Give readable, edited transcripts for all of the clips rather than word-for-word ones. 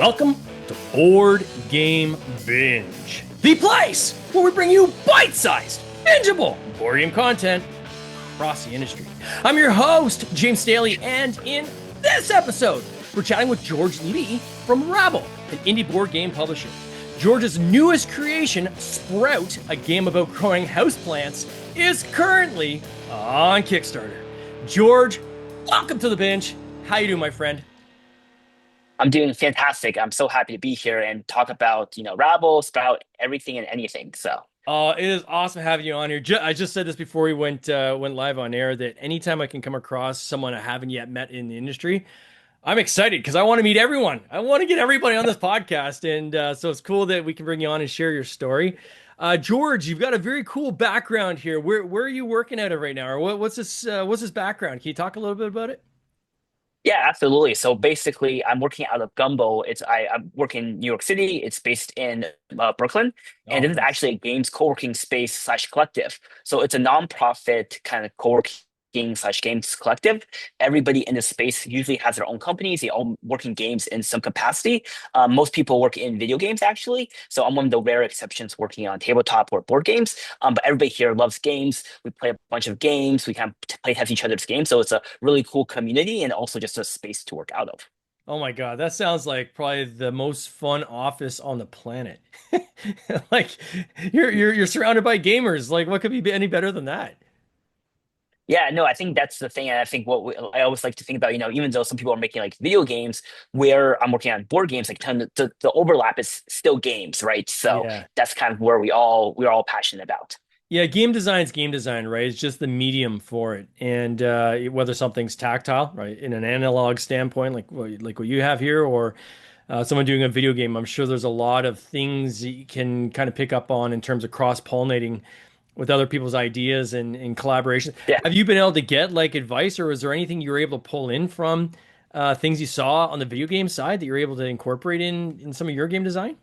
Welcome to Board Game Binge, the place where we bring you bite-sized, bingeable board game content across the industry. I'm your host, James Staley, and in this episode, we're chatting with George Lee from Rabble, an indie board game publisher. George's newest creation, Sprout, a game about growing houseplants, is currently on Kickstarter. George, welcome to the binge. How you doing, my friend? I'm doing fantastic. I'm so happy to be here and talk about, Rabble, Sprout, everything and anything. So, It is awesome having you on here. I just said this before we went live on air that anytime I can come across someone I haven't yet met in the industry, I'm excited because I want to meet everyone. I want to get everybody on this podcast, and so it's cool that we can bring you on and share your story. George, you've got a very cool background here. Where are you working out of right now, or what's this background? Can you talk a little bit about it? yeah, absolutely. So basically, I'm working out of Gumbo. I work in New York City. It's based in Brooklyn, and Oh, this is nice. actually a games co-working space slash collective. So it's a nonprofit kind of co-working slash games collective. Everybody in the space usually has their own companies. They all work in games in some capacity. Most people work in video games actually. So I'm one of the rare exceptions working on tabletop or board games. But everybody here loves games. We play a bunch of games. We kind of play test each other's games. So it's a really cool community and also just a space to work out of. Oh my God, that sounds like probably the most fun office on the planet. Like you're surrounded by gamers. Like what could be any better than that? Yeah, no, I think that's the thing. And I think I always like to think about, even though some people are making like video games where I'm working on board games, like the overlap is still games, right? So Yeah. that's kind of where we're all passionate about. Yeah, game design's game design, right? It's just the medium for it. And whether something's tactile, right, in an analog standpoint, like what you have here, or someone doing a video game, I'm sure there's a lot of things that you can kind of pick up on in terms of cross-pollinating with other people's ideas and collaboration. Yeah. Have you been able to get like advice, or is there anything you were able to pull in from things you saw on the video game side that you're able to incorporate in some of your game design?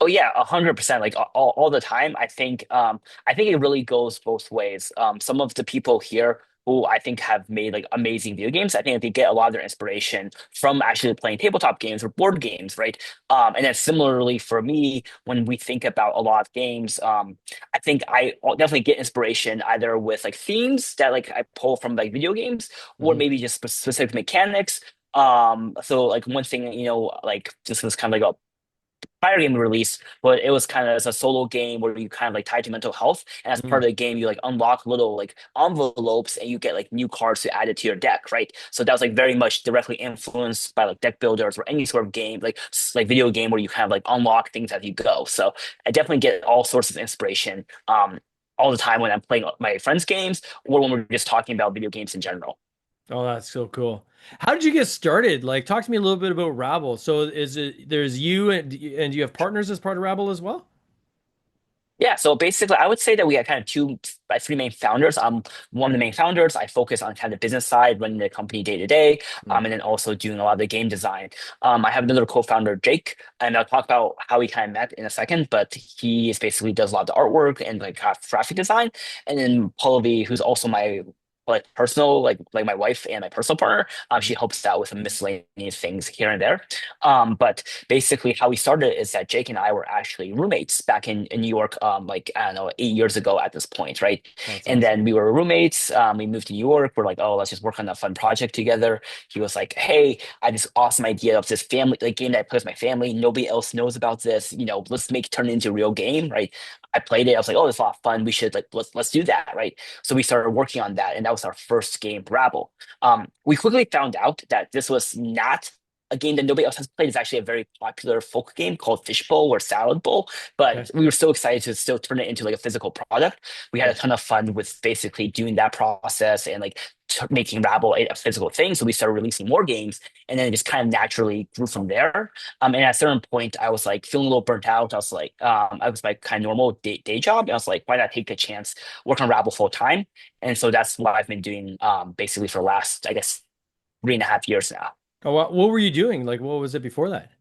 Oh yeah, 100%. Like all the time. I think it really goes both ways. Some of the people here who I think have made like amazing video games, I think they get a lot of their inspiration from actually playing tabletop games or board games, right? And then similarly for me, when we think about a lot of games, I think definitely get inspiration either with like themes that like I pull from like video games, or Mhm. maybe just specific mechanics. So like one thing, like this was kind of like a prior game release, but it was kind of as a solo game where you kind of like tied to mental health. And as part Mhm. of the game, you like unlock little like envelopes and you get like new cards to add it to your deck, right? So that was like very much directly influenced by like deck builders or any sort of game, like video game where you kind of like unlock things as you go. So I definitely get all sorts of inspiration all the time when I'm playing my friends' games or when we're just talking about video games in general. Oh, that's so cool. How did you get started? Like, talk to me a little bit about Rabble. So, is it there's you and do you have partners as part of Rabble as well? Yeah, so basically, I would say that we had kind of two by three main founders. I'm one of the main founders. I focus on kind of the business side, running the company day to day, Mm. and then also doing a lot of the game design. I have another co-founder, Jake, and I'll talk about how we kind of met in a second. But he is basically does a lot of the artwork and like graphic design. And then Pallavi, who's also my like personal like my wife and my personal partner. She Mhm. helps out with miscellaneous things here and there. But basically how we started is that Jake and I were actually roommates back in New York, like I don't know, 8 years ago at this point, right? That's And awesome. then we were roommates. We moved to New York. We're like, oh, let's just work on a fun project together. He was like, hey, I have this awesome idea of this family like game that I play with my family. Nobody else knows about this. Let's make it turn into a real game, right? I played it. I was like, oh, it's a lot of fun. We should like let's do that, right? So we started working on that, and that was our first game, Rabble. We quickly found out that this was not a game that nobody else has played. Is actually a very popular folk game called Fishbowl or Salad Bowl. Okay. But we were so excited to still turn it into like a physical product. We had a Yeah. ton of fun with basically doing that process and like making Rabble a physical thing. So we started releasing more games, and then it just kind of naturally grew from there. And at a certain point, I was like feeling a little burnt out. I was my kind of normal day job. And I was like, why not take a chance, work on Rabble full time? And so that's what I've been doing basically for the last, I guess, 3.5 years now. Oh, what were you doing? Like, what was it before that?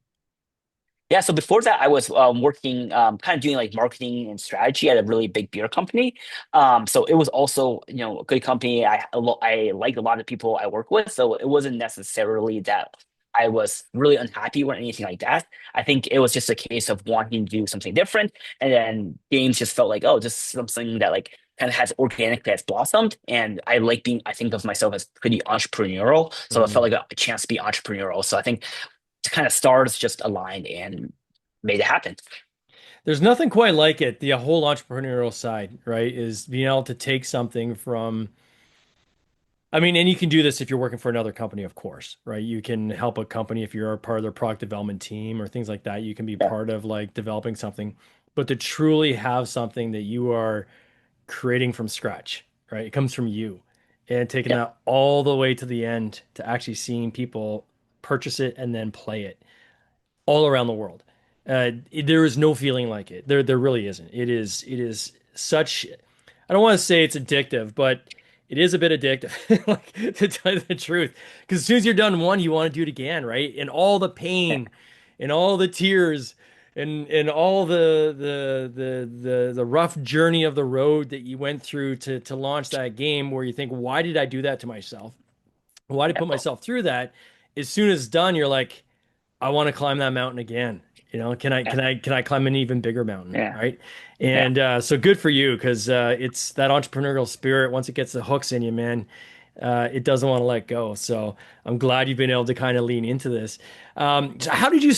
Yeah, so before that, I was working, kind of doing like marketing and strategy at a really big beer company. So it was also, a good company. I like a lot of people I work with, so it wasn't necessarily that I was really unhappy or anything like that. I think it was just a case of wanting to do something different. And then games just felt like, oh, this is something that like kind of has organically has blossomed. And I like being, I think of myself as pretty entrepreneurial. So it felt Mm. like a chance to be entrepreneurial. So I think kind of stars just aligned and made it happen. There's nothing quite like it. The whole entrepreneurial side, right, is being able to take something from, I mean, and you can do this if you're working for another company, of course, right? You can help a company if you're a part of their product development team or things like that. You can be Yeah. part of like developing something, but to truly have something that you are creating from scratch, right? It comes from you and taking Yeah. that all the way to the end to actually seeing people purchase it and then play it all around the world. There is no feeling like it. There really isn't. It is such. I don't want to say it's addictive, but it is a bit addictive, like to tell you the truth. Because as soon as you're done one, you want to do it again, right? And all the Yeah. pain, and all the tears, and all the rough journey of the road that you went through to launch that game, where you think, why did I do that to myself? Why did I put myself through that? As soon as it's done, you're like, I want to climb that mountain again. You know, Yeah. can I climb an even bigger mountain, Yeah. right? Yeah. And so good for you because it's that entrepreneurial spirit. Once it gets the hooks in you, man, it doesn't want to let go. So I'm glad you've been able to kind of lean into this. So how did you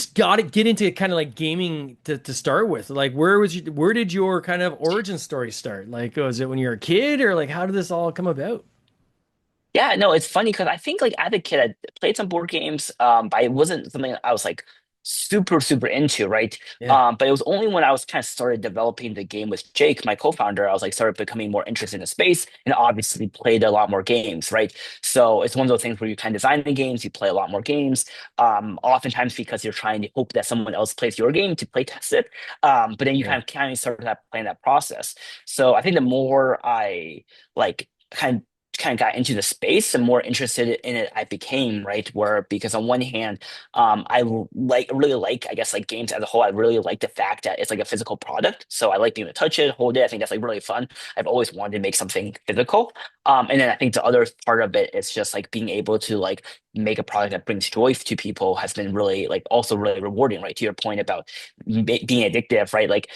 get into kind of like gaming to start with? Like, where did your kind of origin story start? Like, was it when you were a kid, or like how did this all come about? Yeah, no, it's funny because I think like as a kid I played some board games, but it wasn't something I was like super into, right? Yeah, But it was only when I was kind of started developing the game with Jake, my co-founder, I was like started becoming more interested in the space and obviously played a lot more games, right? So it's one of those things where you kind of design the games, you play a lot more games, oftentimes because you're trying to hope that someone else plays your game to play test it. But then you yeah. kind of start that playing that process. So I think the more I like kind of got into the space and more interested in it I became, right? Where because on one hand, really like I guess like games as a whole. I really like the fact that it's like a physical product. So I like being able to touch it, hold it. I think that's like really fun. I've always wanted to make something physical. And then I think the other part of it is just like being able to like make a product that brings joy to people has been really like also really rewarding, right? To your point about being addictive, right? Like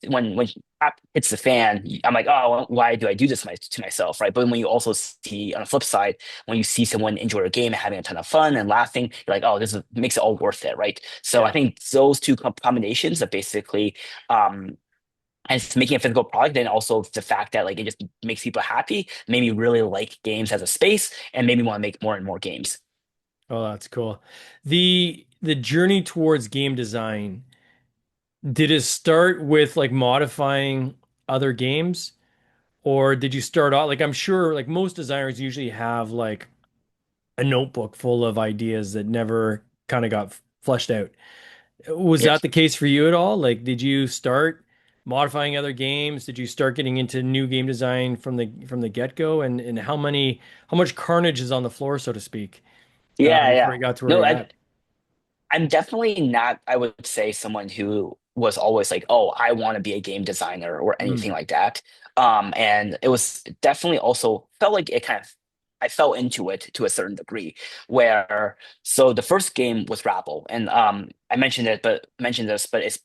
when app hits the fan, I'm like, oh, well, why do I do this to myself, right? But when you also see on the flip side, when you see someone enjoy a game and having a ton of fun and laughing, you're like, oh, makes it all worth it, right? So I Yeah. think those two combinations of basically, and it's making a physical product, and also the fact that like it just makes people happy, made me really like games as a space, and made me want to make more and more games. Oh, that's cool. The journey towards game design, did it start with like modifying other games, or did you start out like I'm sure like most designers usually have like a notebook full of ideas that never kind of got fleshed out. Was Yep. that the case for you at all? Like, did you start modifying other games? Did you start getting into new game design from the get-go? And how much carnage is on the floor, so to speak, Yeah, before yeah. you got to where No, you're at? I'm definitely not, I would say, someone who was always like, oh, I want to be a game designer or anything Mm, like that. And it was definitely also felt like it kind of, I fell into it to a certain degree where, so the first game was Rabble. And I mentioned this, but it's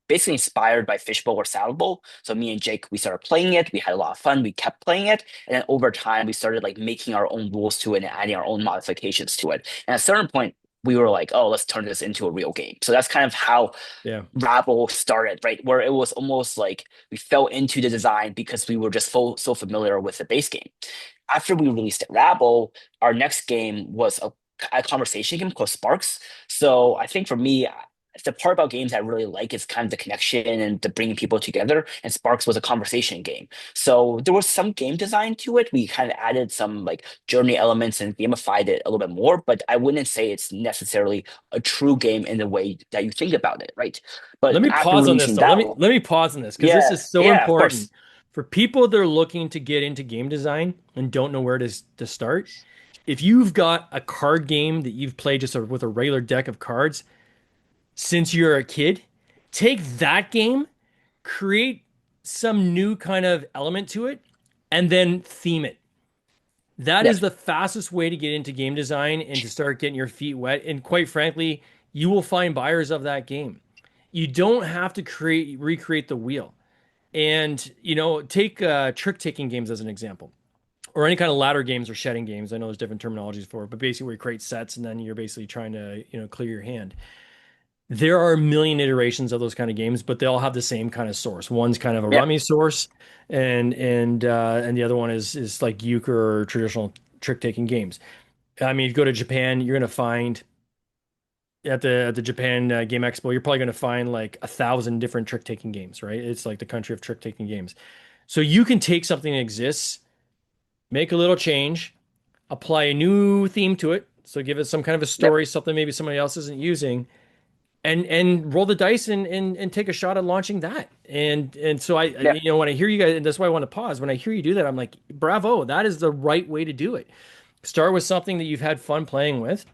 basically inspired by Fishbowl or Saddlebowl. So me and Jake, we started playing it. We had a lot of fun. We kept playing it, and then over time, we started like making our own rules to it and adding our own modifications to it. And at a certain point, we were like, "Oh, let's turn this into a real game." So that's kind of how yeah. Rabble started, right? Where it was almost like we fell into the design because we were just so familiar with the base game. After we released Rabble, our next game was a conversation game called Sparks. So I think for me, the part about games I really like is kind of the connection and the bringing people together. And Sparks was a conversation game. So there was some game design to it. We kind of added some like journey elements and gamified it a little bit more, but I wouldn't say it's necessarily a true game in the way that you think about it, right? Let But me after pause on this releasing though. that, Let me pause on this because this yeah, is so yeah, of important course. for people that are looking to get into game design and don't know where to start. If you've got a card game that you've played just with a regular deck of cards since you're a kid, take that game, create some new kind of element to it, and then theme it. That is Yes. the fastest way to get into game design and to start getting your feet wet. And quite frankly, you will find buyers of that game. You don't have to recreate the wheel. And, take trick taking games as an example, or any kind of ladder games or shedding games. I know there's different terminologies for it, but basically where you create sets and then you're basically trying to, clear your hand. There are a million iterations of those kind of games, but they all have the same kind of source. One's kind of a Yeah. rummy source, and the other one is like euchre or traditional trick taking games. I mean, if you go to Japan, you're gonna find at the Japan Game Expo, you're probably gonna find like 1,000 different trick taking games, right? It's like the country of trick taking games. So you can take something that exists, make a little change, apply a new theme to it. So give it some kind of a Yep. story, something maybe somebody else isn't using, and roll the dice and take a shot at launching that. And so Yep. when I hear you guys, and that's why I want to pause. When I hear you do that, I'm like, bravo, that is the right way to do it. Start with something that you've had fun playing with,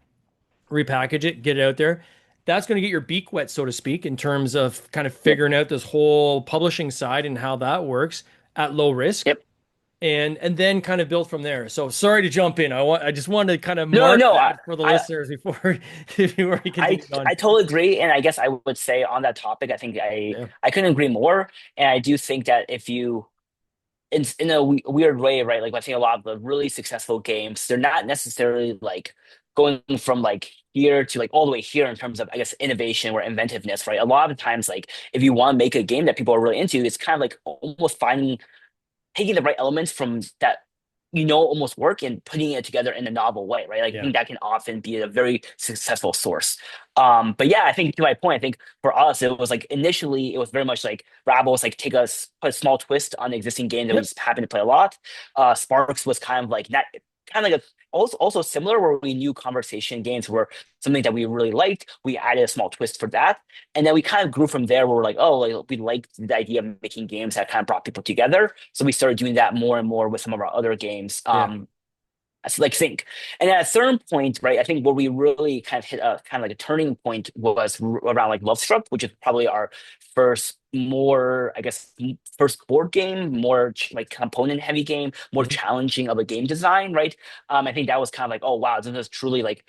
repackage it, get it out there. That's going to get your beak wet, so to speak, in terms of kind of Yep. figuring out this whole publishing side and how that works at low risk, Yep. and then kind of build from there. So sorry to jump in. I just wanted to kind of No, mark no, that for the I, listeners before before we I continue on. I totally agree, and I guess I would say on that topic, I think Yeah. I couldn't agree more. And I do think that if you, in a weird way, right? Like I think a lot of the really successful games, they're not necessarily like going from like here to like all the way here in terms of I guess innovation or inventiveness, right? A lot of the times, like if you want to make a game that people are really into, it's kind of like almost finding taking the right elements from that almost work and putting it together in a novel way, right? Like I Yeah. think that can often be a very successful source. But yeah, I think to my point, I think for us it was like initially it was very much like Rabble was like put a small twist on the existing game that we Yep. just happened to play a lot. Sparks was kind of like that kind of like a also similar where we knew conversation games were something that we really liked. We added a small twist for that. And then we kind of grew from there where we're like, oh, like we liked the idea of making games that kind of brought people together. So we started doing that more and more with some of our other games. Yeah. Like sync. And at a certain point, right, I think where we really kind of hit a kind of like a turning point was around like Love Struck, which is probably our first more, I guess, first board game, more like component heavy game, more Mhm. challenging of a game design, right? I think that was kind of like, oh wow, this is truly like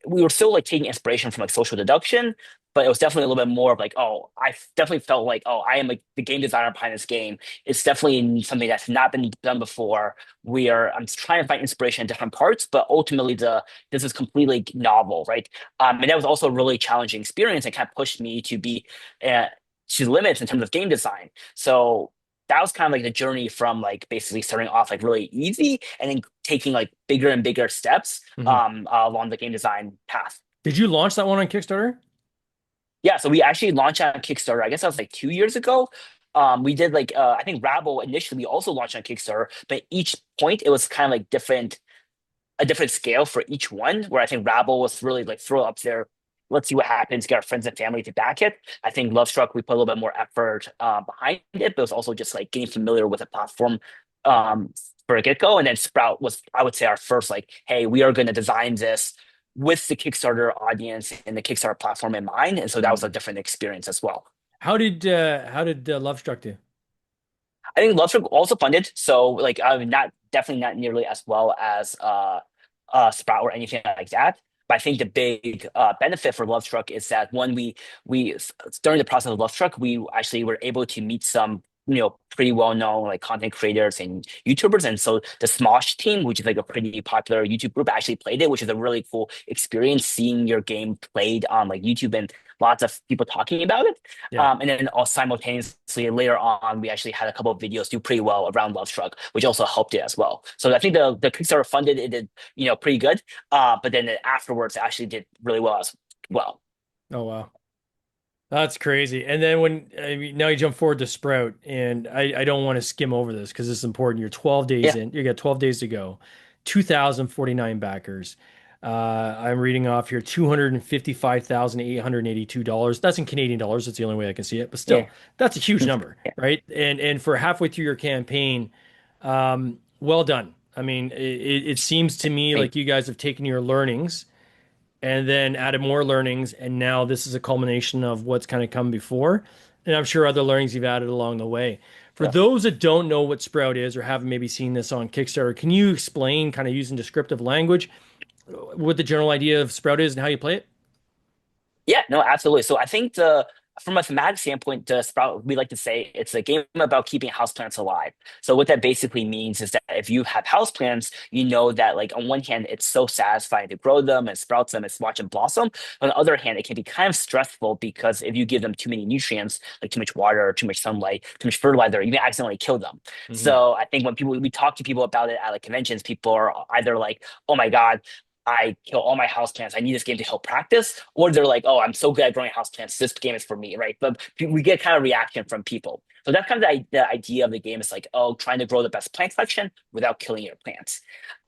we were still like taking inspiration from like social deduction, but it was definitely a little bit more of like, oh, definitely felt like, oh, I am like the game designer behind this game. It's definitely something that's not been done before. I'm trying to find inspiration in different parts, but ultimately this is completely novel, right? And that was also a really challenging experience and kind of pushed me to be uh, to limits in terms of game design. So that was kind of like the journey from like basically starting off like really easy and then taking like bigger and bigger steps Mhm. along the game design path. Did you launch that one on Kickstarter? Yeah, so we actually launched on Kickstarter. I guess that was like 2 years ago. We did like I think Rabble initially we also launched on Kickstarter, but each point it was kind of like a different scale for each one. Where I think Rabble was really like throw up there. Let's see what happens. Get our friends and family to back it. I think Love Struck we put a little bit more effort behind it, but it was also just like getting familiar with the platform um, for a get go. And then Sprout was I would say our first like, hey, we are going to design this with the Kickstarter audience and the Kickstarter platform in mind. And so that was a Mhm. different experience as well. How did Love Struck do? I think Love Struck also funded, so like not definitely not nearly as well as Sprout or anything like that. But I think the big benefit for Love Struck is that when we during the process of Love Struck, we actually were able to meet some pretty well known like content creators and YouTubers, and so the Smosh team, which is like a pretty popular YouTube group, actually played it, which is a really cool experience seeing your game played on like YouTube and lots of people talking about it. Yeah. And then also simultaneously later on, we actually had a couple of videos do pretty well around Love Struck, which also helped it as well. So I think the Kickstarter funded it did pretty good. But then afterwards, it actually did really well as well. Oh wow. That's crazy. And then now you jump forward to Sprout, and I don't want to skim over this because it's important. You're 12 days Yeah, in. You got 12 days to go. 2,049 backers. I'm reading off here $255,882. That's in Canadian dollars. That's the only way I can see it. But yeah, still, that's a huge number, yeah, right? And for halfway through your campaign, well done. I mean, it seems to me thank like you guys have taken your learnings and then added more learnings. And now this is a culmination of what's kind of come before. And I'm sure other learnings you've added along the way. For those that don't know what Sprout is or haven't maybe seen this on Kickstarter, can you explain, kind of using descriptive language, what the general idea of Sprout is and how you play it? Yeah, no, absolutely. So I think the from a thematic standpoint, the Sprout, we like to say it's a game about keeping houseplants alive. So what that basically means is that if you have houseplants, you know that like on one hand, it's so satisfying to grow them and sprout them and watch them blossom. On the other hand, it can be kind of stressful because if you give them too many nutrients, like too much water, too much sunlight, too much fertilizer, you can accidentally kill them. Hmm. So I think when we talk to people about it at like conventions, people are either like, "Oh my God, I kill all my houseplants. I need this game to help practice," or they're like, "Oh, I'm so good at growing houseplants. This game is for me," right? But we get kind of reaction from people. So that's kind of the idea of the game is like, oh, trying to grow the best plant collection without killing your plants.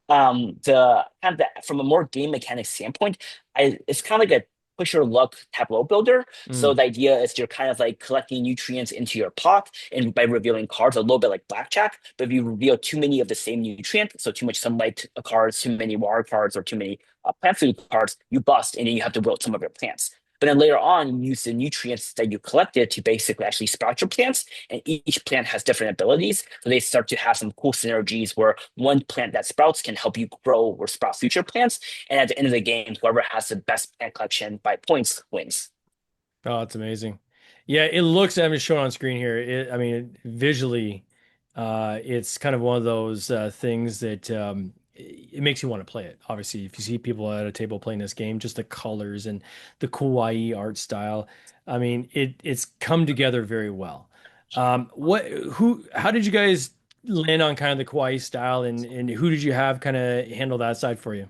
The kind of from a more game mechanics standpoint, it's kind of like a push your luck tableau builder. So Mm. the idea is you're kind of like collecting nutrients into your pot, and by revealing cards, a little bit like blackjack. But if you reveal too many of the same nutrient, so too much sunlight cards, too many water cards, or too many plant food cards, you bust, and then you have to wilt some of your plants. But then later on, you use the nutrients that you collected to basically actually sprout your plants, and each plant has different abilities. So they start to have some cool synergies where one plant that sprouts can help you grow or sprout future plants. And at the end of the game, whoever has the best plant collection by points wins. Oh, it's amazing. Yeah, it looks, I'm just showing on screen here. I mean, visually, it's kind of one of those things that it makes you want to play it. Obviously, if you see people at a table playing this game, just the colors and the kawaii art style, I mean, it's come together very well. How did you guys land on kind of the kawaii style, and who did you have kind of handle that side for you?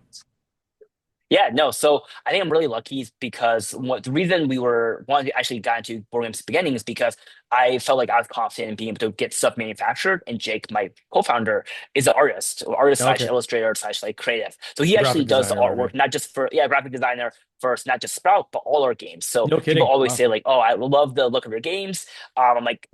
Yeah, no. So I think I'm really lucky because the reason we were wanting to actually got into board games beginning is because I felt like I was confident in being able to get stuff manufactured. And Jake, my co-founder, is an artist, or artist slash Okay, illustrator slash like creative. So he actually graphic does the designer. Okay, artwork, not just for graphic designer first, not just Sprout, but all our games. So no people kidding. always Wow. say like, "Oh, I love the look of your games." I'm like,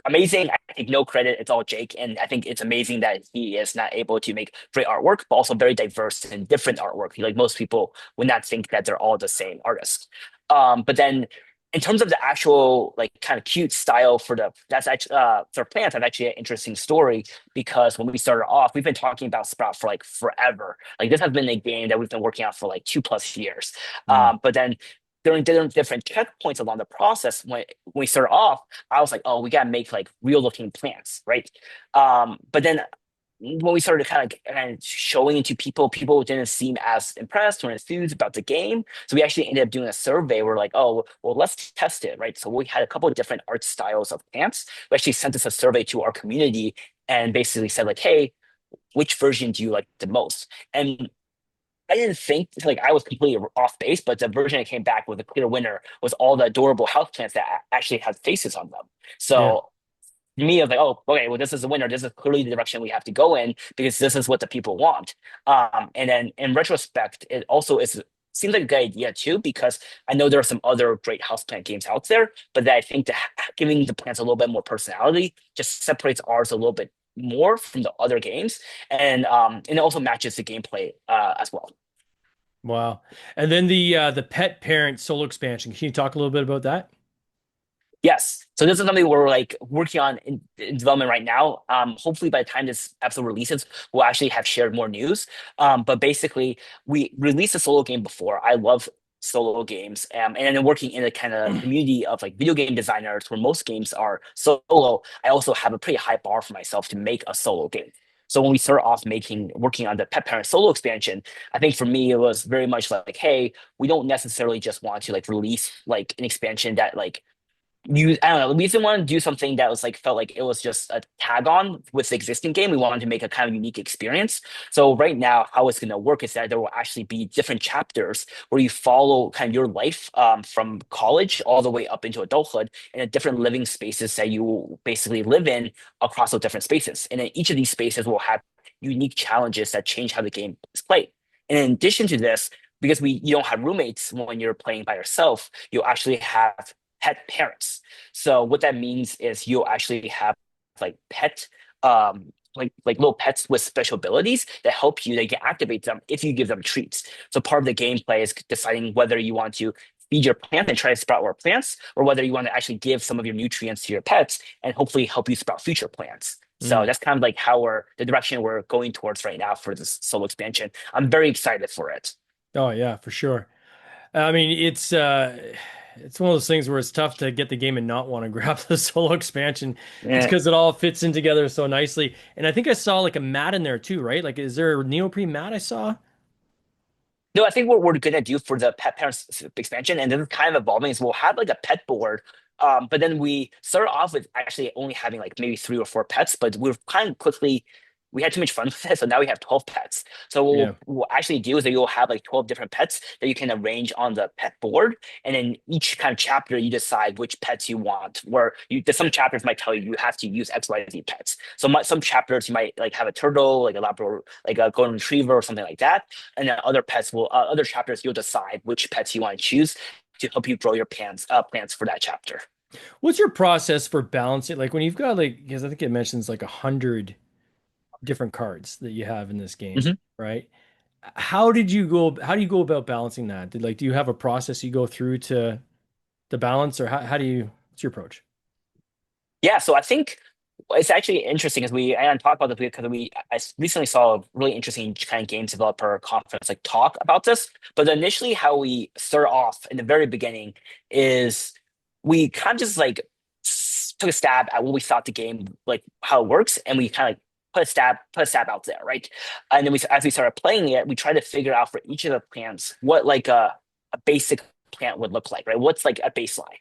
amazing. I take no credit. It's all Jake. And I think it's amazing that he is not able to make great artwork, but also very diverse and different artwork. Like most people would not think that they're all the same artist. But then in terms of the actual like kind of cute style for the that's actually for plants, that's actually an interesting story because when we started off, we've been talking about Sprout for like forever. Like this has been a game that we've been working on for like 2+ years. Mm. But then during different checkpoints along the process, when we started off, I was like, oh, we gotta make like real looking plants, right? But then when we started kind of showing it to people, people didn't seem as impressed or enthused about the game. So we actually ended up doing a survey. We're like, oh, well, let's test it, right? So we had a couple of different art styles of plants. We actually sent us a survey to our community and basically said like, hey, which version do you like the most? And I didn't think like I was completely off base, but the version that came back with a clear winner was all the adorable houseplants that actually had faces on them. Yeah. So me, I was like, oh, okay, well, this is the winner. This is clearly the direction we have to go in because this is what the people want. And then in retrospect, it also is seems like a good idea too because I know there are some other great houseplant games out there, but that I think that giving the plants a little bit more personality just separates ours a little bit more from the other games, and it also matches the gameplay as well. Wow. And then the pet parent solo expansion. Can you talk a little bit about that? Yes. So this is something we're like working on in development right now. Hopefully by the time this episode releases, we'll actually have shared more news. But basically, we released a solo game before. I love solo games, and then working in a kind of community of like video game designers where most games are solo. I also have a pretty high bar for myself to make a solo game. So when we started off working on the Pet Parent solo expansion, I think for me it was very much like, hey, we don't necessarily just want to like release like an expansion that like you I don't know. We didn't want to do something that was like felt like it was just a tag on with the existing game. We wanted to make a kind of unique experience. So right now, how it's going to work is that there will actually be different chapters where you follow kind of your life from college all the way up into adulthood in the different living spaces that you basically live in across those different spaces. And then each of these spaces will have unique challenges that change how the game is played. And in addition to this, because you don't have roommates when you're playing by yourself, you actually have pet parents. So what that means is you'll actually have like like little pets with special abilities that help you. They can activate them if you give them treats. So part of the gameplay is deciding whether you want to feed your plant and try to sprout more plants, or whether you want to actually give some of your nutrients to your pets and hopefully help you sprout future plants. So Mm. that's kind of like how the direction we're going towards right now for this solo expansion. I'm very excited for it. Oh yeah, for sure. I mean, it's one of those things where it's tough to get the game and not want to grab the solo expansion just Yeah. because it all fits in together so nicely. And I think I saw like a mat in there too, right? Like, is there a neoprene mat I saw? No, I think what we're gonna do for the pet parents expansion, and this is kind of evolving, is we'll have like a pet board. But then we start off with actually only having like maybe 3 or 4 pets, but we're kind of quickly we had too much fun with it, so now we have 12 pets. So what Yeah. we'll actually do is that you'll have like 12 different pets that you can arrange on the pet board, and then each kind of chapter you decide which pets you want. Where there's some chapters might tell you you have to use XYZ pets. So some chapters you might like have a turtle, like a Labrador, like a golden retriever or something like that, and then other chapters you'll decide which pets you want to choose to help you grow your plants for that chapter. What's your process for balancing? Like when you've got like, because I think it mentions like 100 different cards that you have in this game, Mhm. right? How do you go about balancing that? Do you have a process you go through to balance, or what's your approach? Yeah, so I think it's actually interesting as I talk about this because I recently saw a really interesting kind of game developer conference like talk about this. But initially, how we start off in the very beginning is we kind of just like took a stab at what we thought the game like how it works, and we kind of like put a stab out there, right? And then as we started playing it, we tried to figure out for each of the plants what like a basic plant would look like, right? What's like a baseline.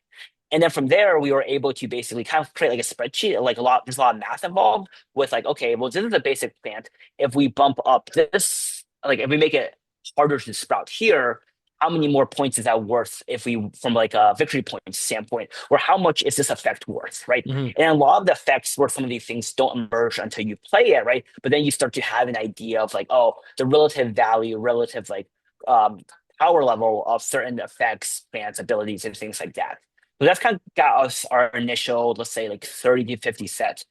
And then from there, we were able to basically kind of create like a spreadsheet, there's a lot of math involved with like, okay, well, this is a basic plant. If we bump up this, like if we make it harder to sprout here, how many more points is that worth if we, from like a victory point standpoint, or how much is this effect worth, right? Hmm. And a lot of the effects where some of these things don't emerge until you play it, right? But then you start to have an idea of like, oh, the relative value, relative like um, power level of certain effects, plants, abilities, and things like that. So that's kind of got us our initial, let's say, like 30 to 50 sets.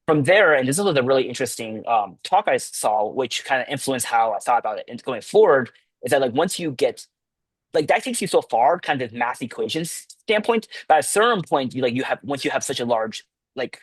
From there, and this was a really interesting talk I saw, which kind of influenced how I thought about it and going forward, is that like once you get like that takes you so far, kind of math equations standpoint, but at a certain point, you have once you have such a large like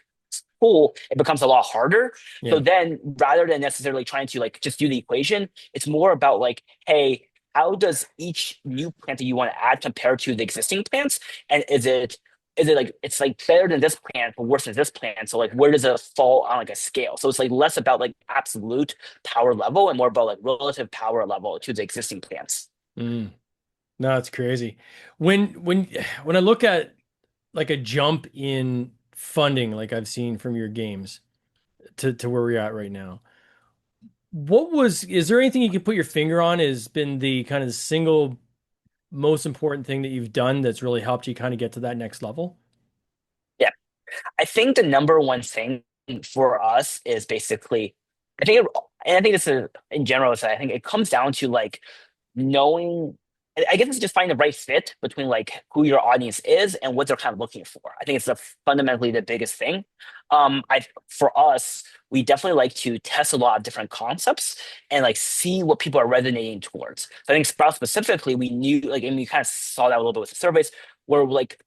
pool, it becomes a lot harder. So Yeah. then rather than necessarily trying to like just do the equation, it's more about like, hey, how does each new plant that you want to add compare to the existing plants? And is it like it's like better than this plant but worse than this plant? So like where does it fall on like a scale? So it's like less about like absolute power level and more about like relative power level to the existing plants. Mm. No, it's crazy. When I look at like a jump in funding, like I've seen from your games to where we're at right now, is there anything you can put your finger on has been the kind of the single most important thing that you've done that's really helped you kind of get to that next level? Yeah. I think the number one thing for us is basically, I think, and I think this is in general, is that I think it comes down to like knowing, I guess it's just finding the right fit between like who your audience is and what they're kind of looking for. I think it's fundamentally the biggest thing. For us, we definitely like to test a lot of different concepts and like see what people are resonating towards. So I think Sprout specifically, we knew like, and we kind of saw that a little bit with the surveys where like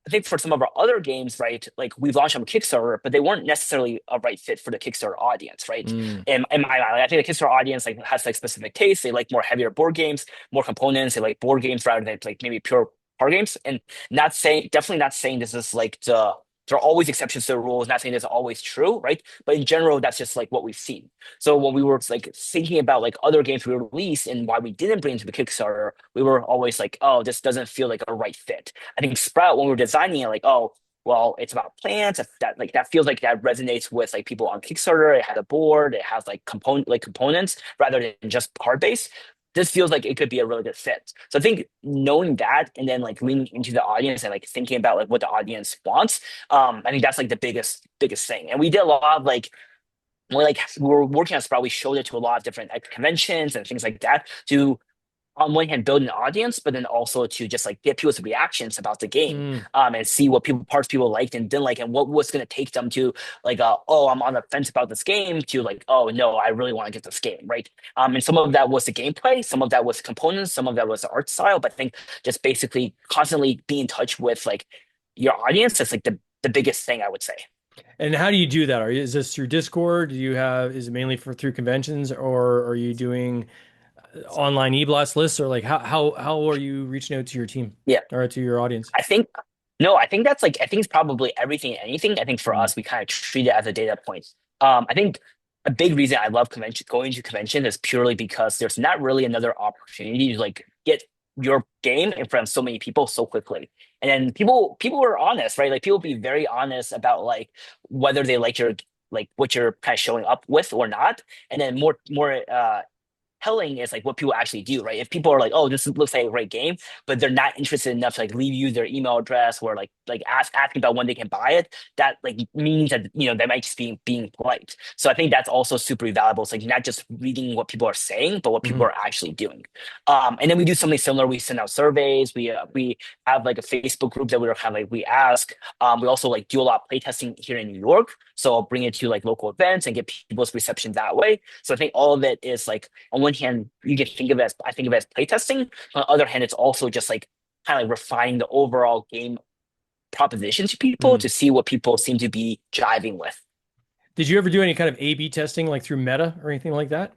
I think for some of our other games, right, like we've launched on Kickstarter, but they weren't necessarily a right fit for the Kickstarter audience, right? Mm. In my mind, I think the Kickstarter audience like has like specific tastes. They like more heavier board games, more components. They like board games rather than like maybe pure card games. And definitely not saying this is like there are always exceptions to the rules. Not saying this is always true, right? But in general, that's just like what we've seen. So when we were like thinking about like other games we released and why we didn't bring to the Kickstarter, we were always like, oh, this doesn't feel like a right fit. I think Sprout, when we were designing it, like, oh, well, it's about plants. That feels like that resonates with like people on Kickstarter. It has a board. It has like components rather than just card base. This feels like it could be a really good fit. So I think knowing that and then like leaning into the audience and like thinking about like what the audience wants, I think that's like the biggest thing. And we did a lot of like we were working on Sprout, we showed it to a lot of different like, conventions and things like that to on one hand build an audience, but then also to just like get people's reactions about the game, Mm. and see what parts people liked and didn't like, and what was going to take them to like, oh, I'm on the fence about this game, to like, oh no, I really want to get this game, right? And some of that was the gameplay, some of that was components, some of that was the art style. But I think just basically constantly be in touch with like your audience is like the biggest thing I would say. And how do you do that? Is this through Discord? Do you have, is it mainly for through conventions, or are you doing online e-blast lists, or like how are you reaching out to your team Yeah. or to your audience? I think no, I think that's like I think it's probably everything and anything. I think for Mm. us, we kind of treat it as a data point. I think a big reason I love convention going to convention is purely because there's not really another opportunity to like get your game in front of so many people so quickly. And then people are honest, right? Like people be very honest about like whether they like your like what you're kind of showing up with or not. And then more telling is like what people actually do, right? If people are like, "Oh, this looks like a great game," but they're not interested enough to like leave you their email address or like asking about when they can buy it, that like means that they might just be being polite. So I think that's also super valuable. It's like not just reading what people are saying, but what people Mhm. are actually doing. And then we do something similar. We send out surveys. We have like a Facebook group that we're kind of like we ask. We also like do a lot of playtesting here in New York. So I'll bring it to like local events and get people's reception that way. So I think all of it is like on one hand, you can think of it as I think of it as playtesting. On the other hand, it's also just like kind of like refining the overall game proposition to people Mm. to see what people seem to be jiving with. Did you ever do any kind of A/B testing like through Meta or anything like that?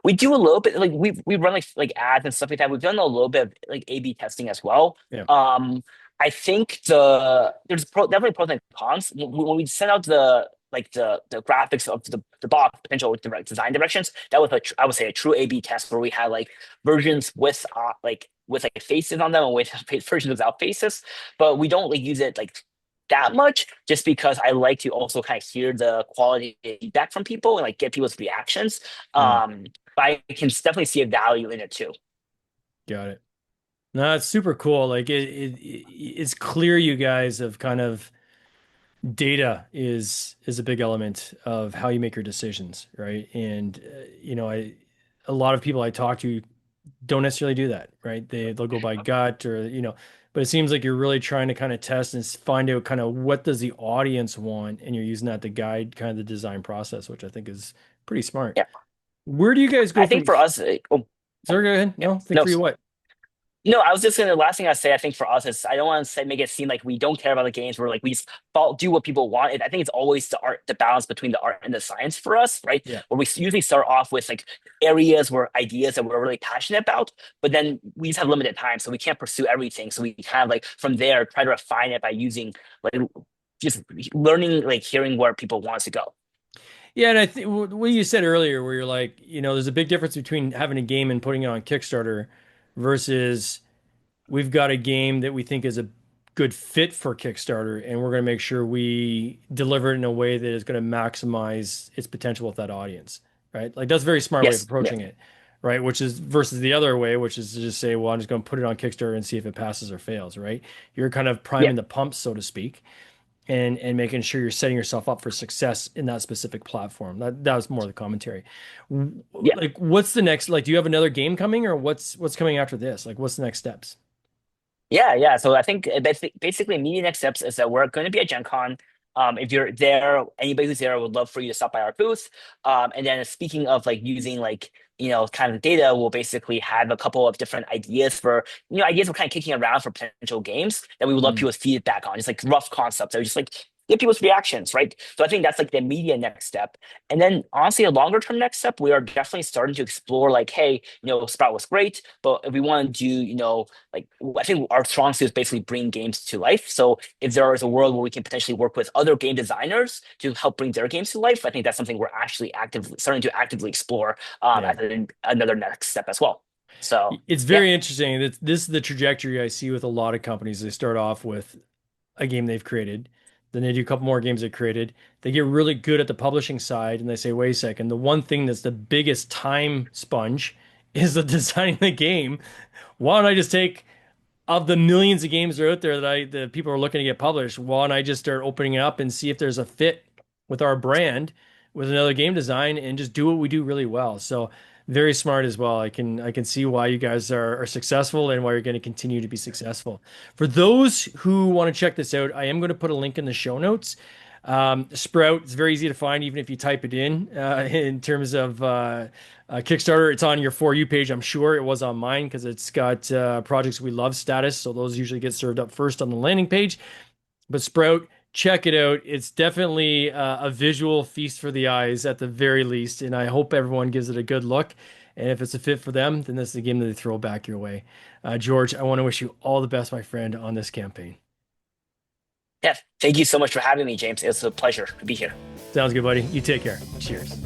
We do a little bit like we run like ads and stuff like that. We've done a little bit of like A/B testing as well. Yeah. I think definitely pros and cons. When we send out the graphics of the box potential direct design directions, that was I would say a true A/B test where we had like versions with like faces on them and with versions without faces. But we don't like use it like that much just because I like to also kind of hear the quality feedback from people and like get people's reactions. Mm. But I can definitely see a value in it too. Got it. No, it's super cool. Like it's clear you guys have kind of data is a big element of how you make your decisions, right? And I a lot of people I talk to don't necessarily do that, right? They'll go by gut or but it seems like you're really trying to kind of test and find out kind of what does the audience want, and you're using that to guide kind of the design process, which I think is pretty smart. Yeah, Where do you guys go I from? think for us, Sorry, go ahead. yeah, No, think no, for you what? no. I was just gonna. The last thing I say, I think for us is I don't want to say make it seem like we don't care about the games. We're like we just do what people want. I think it's always the balance between the art and the science for us, right? Yeah. Where we usually start off with like areas where ideas that we're really passionate about, but then we just have limited time, so we can't pursue everything. So we kind of like from there try to refine it by using like just learning, like hearing where people want us to go. Yeah, and I think what you said earlier, where you're like, there's a big difference between having a game and putting it on Kickstarter versus we've got a game that we think is a good fit for Kickstarter, and we're going to make sure we deliver it in a way that is going to maximize its potential with that audience, right? Like that's a very smart way of Yes, yeah, approaching it, right? Which is versus the other way, which is to just say, well, I'm just going to put it on Kickstarter and see if it passes or fails, right? You're kind of yeah, priming the pump, so to speak, and making sure you're setting yourself up for success in that specific platform. That was more the commentary. yeah. Like, what's the next? Like, do you have another game coming, or what's coming after this? Like, what's the next steps? Yeah, yeah. So I think basically immediate next steps is that we're going to be at Gen Con. If you're there, anybody who's there would love for you to stop by our booth. And then speaking of like using like, kind of data, we'll basically have a couple of different ideas for, ideas we're kind of kicking around for potential games that we would love Mm. people's feedback on, just like rough concepts. So just like get people's reactions, right? So I think that's like the immediate next step. And then honestly, a longer term next step, we are definitely starting to explore like, hey, Sprout was great, but if we want to do, like I think our strong suit is basically bring games to life. So if there is a world where we can potentially work with other game designers to help bring their games to life, I think that's something we're actually actively starting to actively explore Yeah. as another next step as well. So It's yeah, very interesting that this is the trajectory I see with a lot of companies. They start off with a game they've created, then they do a couple more games they created. They get really good at the publishing side, and they say, wait a second, the one thing that's the biggest time sponge is the designing the game. Why don't I just take of the millions of games that are out there that people are looking to get published, why don't I just start opening it up and see if there's a fit with our brand with another game design and just do what we do really well. So Very smart as well. I can see why you guys are successful and why you're going to continue to be successful. For those who want to check this out, I am going to put a link in the show notes. Sprout, it's very easy to find, even if you type it in terms of Kickstarter. It's on your For You page. I'm sure it was on mine because it's got projects we love status. So those usually get served up first on the landing page. But Sprout, check it out. It's definitely a visual feast for the eyes at the very least. And I hope everyone gives it a good look. And if it's a fit for them, then this is the game that they throw back your way. George, I want to wish you all the best, my friend, on this campaign. Yeah, thank you so much for having me, James. It's a pleasure to be here. Sounds good, buddy. You take care. Cheers.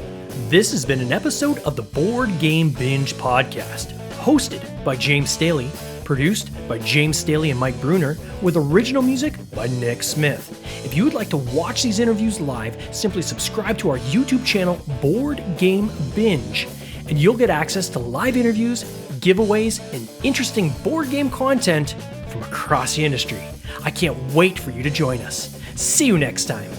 This has been an episode of the Board Game Binge podcast, hosted by James Staley, produced by James Staley and Mike Bruner, with original music by Nick Smith. If you would like to watch these interviews live, simply subscribe to our YouTube channel, Board Game Binge, and you'll get access to live interviews, giveaways, and interesting board game content from across the industry. I can't wait for you to join us. See you next time.